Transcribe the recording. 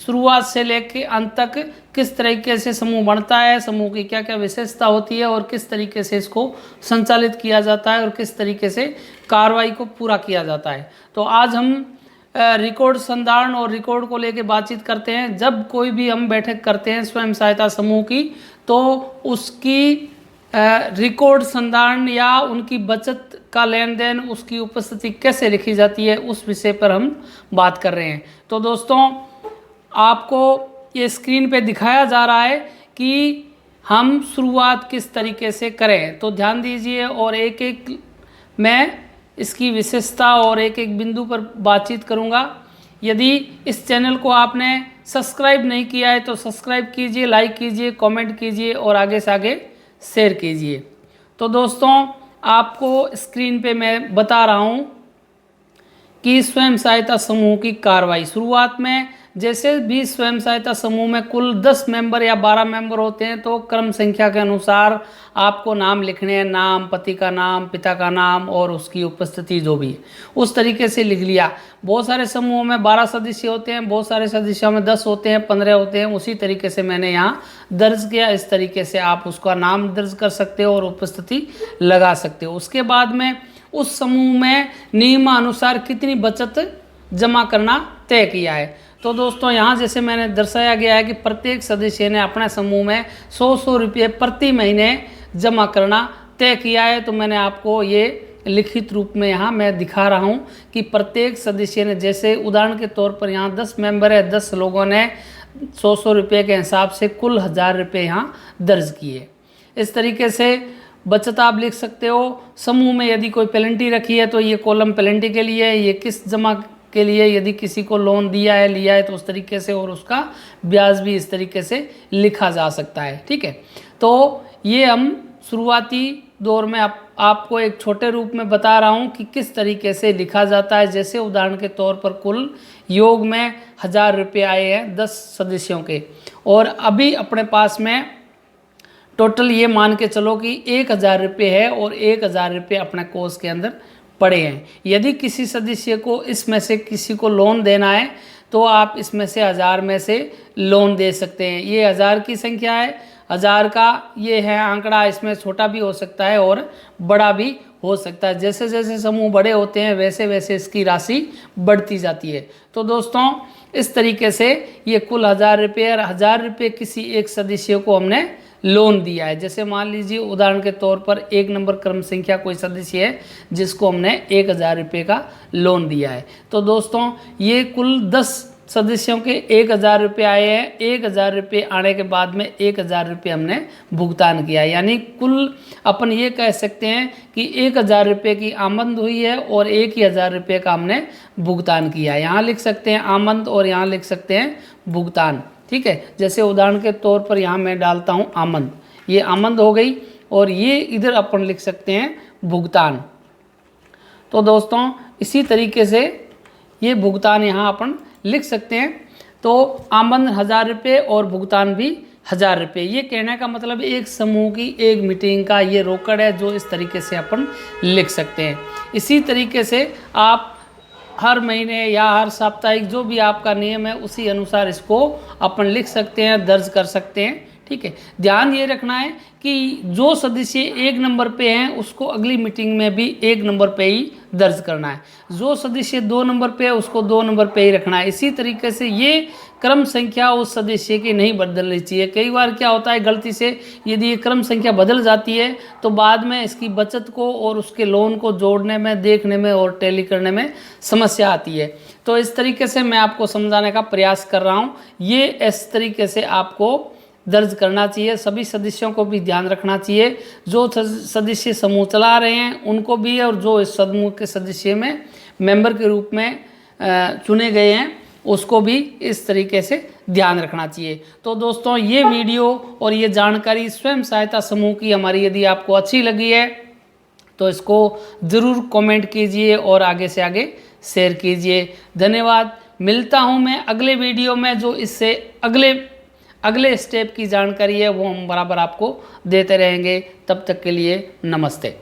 शुरुआत से लेकर अंत तक किस तरीके से समूह बनता है, समूह की क्या क्या विशेषता होती है और किस तरीके से इसको संचालित किया जाता है और किस तरीके से कार्रवाई को पूरा किया जाता है। तो आज हम रिकॉर्ड संधारण और रिकॉर्ड को लेकर बातचीत करते हैं। जब कोई भी हम बैठक करते हैं स्वयं सहायता समूह की, तो उसकी रिकॉर्ड संधारण या उनकी बचत का लेन देन, उसकी उपस्थिति कैसे लिखी जाती है, उस विषय पर हम बात कर रहे हैं। तो दोस्तों, आपको ये स्क्रीन पे दिखाया जा रहा है कि हम शुरुआत किस तरीके से करें, तो ध्यान दीजिए और एक एक मैं इसकी विशेषता और एक एक बिंदु पर बातचीत करूंगा। यदि इस चैनल को आपने सब्सक्राइब नहीं किया है तो सब्सक्राइब कीजिए, लाइक कीजिए, कमेंट कीजिए और आगे से आगे शेयर कीजिए। तो दोस्तों, आपको स्क्रीन पे मैं बता रहा हूँ कि स्वयं सहायता समूह की कार्रवाई। शुरुआत में जैसे भी स्वयं सहायता समूह में कुल 10 मेंबर या 12 मेंबर होते हैं, तो क्रम संख्या के अनुसार आपको नाम लिखने हैं, नाम, पति का नाम, पिता का नाम और उसकी उपस्थिति जो भी है उस तरीके से लिख लिया। बहुत सारे समूहों में 12 सदस्य होते हैं, बहुत सारे सदस्यों में 10 होते हैं, 15 होते हैं, उसी तरीके से मैंने यहाँ दर्ज किया। इस तरीके से आप उसका नाम दर्ज कर सकते हो और उपस्थिति लगा सकते हो। उसके बाद में उस समूह में नियमानुसार कितनी बचत जमा करना तय किया है। तो दोस्तों, यहाँ जैसे मैंने दर्शाया गया है कि प्रत्येक सदस्य ने अपने समूह में 100 रुपये प्रति महीने जमा करना तय किया है। तो मैंने आपको ये लिखित रूप में यहाँ मैं दिखा रहा हूँ कि प्रत्येक सदस्य ने, जैसे उदाहरण के तौर पर यहाँ 10 मेंबर है, 10 लोगों ने 100 रुपये के हिसाब से कुल 1000 रुपये यहाँ दर्ज किए। इस तरीके से बचत आप लिख सकते हो। समूह में यदि कोई पेनल्टी रखी है तो ये कॉलम पेनल्टी के लिए, ये किस्त जमा के लिए, यदि किसी को लोन दिया है, लिया है तो उस तरीके से, और उसका ब्याज भी इस तरीके से लिखा जा सकता है। ठीक है, तो ये हम शुरुआती दौर में आपको एक छोटे रूप में बता रहा हूँ कि किस तरीके से लिखा जाता है। जैसे उदाहरण के तौर पर कुल योग में 1000 रुपये आए हैं 10 सदस्यों के, और अभी अपने पास में टोटल ये मान के चलो कि 1000 रुपये है और 1000 रुपये अपने कोष के अंदर पड़े हैं। यदि किसी सदस्य को इसमें से किसी को लोन देना है तो आप इसमें से 1000 में से लोन दे सकते हैं। ये 1000 की संख्या है, 1000 का ये है आंकड़ा, इसमें छोटा भी हो सकता है और बड़ा भी हो सकता है। जैसे जैसे समूह बड़े होते हैं वैसे वैसे इसकी राशि बढ़ती जाती है। तो दोस्तों, इस तरीके से ये कुल 1000 रुपये और 1000 रुपये किसी एक सदस्य को हमने लोन दिया है। जैसे मान लीजिए उदाहरण के तौर पर 1 नंबर क्रम संख्या कोई सदस्य है जिसको हमने 1000 रुपये का लोन दिया है। तो दोस्तों, ये कुल 10 सदस्यों के 1000 रुपये आए हैं। 1000 रुपये आने के बाद में 1000 रुपये हमने भुगतान किया, यानी कुल अपन ये कह सकते हैं कि 1000 रुपये की आमदनी हुई है और 1000 रुपये का हमने भुगतान किया। यहाँ लिख सकते हैं आमदनी और यहाँ लिख सकते हैं भुगतान। ठीक है, जैसे उदाहरण के तौर पर यहाँ मैं डालता हूँ आमदनी, ये आमदनी हो गई और ये इधर अपन लिख सकते हैं भुगतान। तो दोस्तों, इसी तरीके से ये भुगतान यहाँ अपन लिख सकते हैं। तो आमदनी 1000 रुपये और भुगतान भी 1000 रुपये। ये कहने का मतलब एक समूह की एक मीटिंग का ये रोकड़ है जो इस तरीके से अपन लिख सकते हैं। इसी तरीके से आप हर महीने या हर साप्ताहिक जो भी आपका नियम है उसी अनुसार इसको अपन लिख सकते हैं, दर्ज कर सकते हैं। ठीक है, ध्यान ये रखना है कि जो सदस्य 1 नंबर पे हैं उसको अगली मीटिंग में भी 1 नंबर पे ही दर्ज करना है। जो सदस्य 2 नंबर पे है उसको 2 नंबर पे ही रखना है। इसी तरीके से ये क्रम संख्या उस सदस्य की नहीं बदलनी चाहिए। कई बार क्या होता है, गलती से यदि ये क्रम संख्या बदल जाती है तो बाद में इसकी बचत को और उसके लोन को जोड़ने में, देखने में और टैली करने में समस्या आती है। तो इस तरीके से मैं आपको समझाने का प्रयास कर रहा हूँ। ये इस तरीके से आपको दर्ज करना चाहिए। सभी सदस्यों को भी ध्यान रखना चाहिए, जो सदस्य समूह चला रहे हैं उनको भी, और जो इस समूह के सदस्य में मेंबर के रूप में चुने गए हैं उसको भी इस तरीके से ध्यान रखना चाहिए। तो दोस्तों, ये वीडियो और ये जानकारी स्वयं सहायता समूह की हमारी यदि आपको अच्छी लगी है तो इसको ज़रूर कमेंट कीजिए और आगे से आगे शेयर कीजिए। धन्यवाद। मिलता हूँ मैं अगले वीडियो में, जो इससे अगले स्टेप की जानकारी है वो हम बराबर आपको देते रहेंगे। तब तक के लिए नमस्ते।